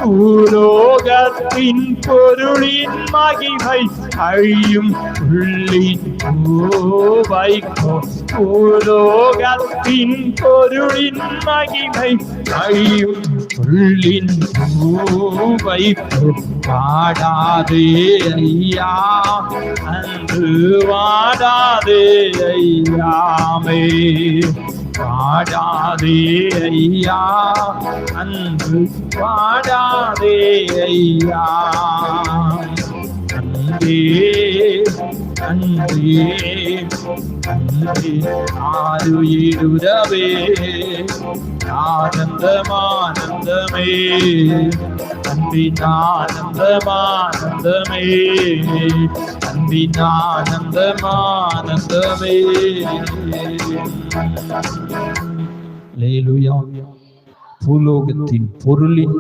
பூலோகத்தின் பொருளின் மகிமை அழியும் உள்ளின் பூவைக்கோ. பூலோகத்தின் பொருளின் மகிமை அழியும் உள்ளின் பூவைக்கோ. வாடாதே ஐயா அன்று வாடாதே ஐயாமே. வாடாதே ஐயா அன்று வாடாதே ஐயா. அன்பே அன்பே அன்பே ஆருயிருடவே ஆனந்தமானந்தமே. அன்பின் ஆனந்தமானந்தமே. அன்பின் ஆனந்தமானந்தமே. அல்லேலூயா. பூலோகத்தின் பொருளின்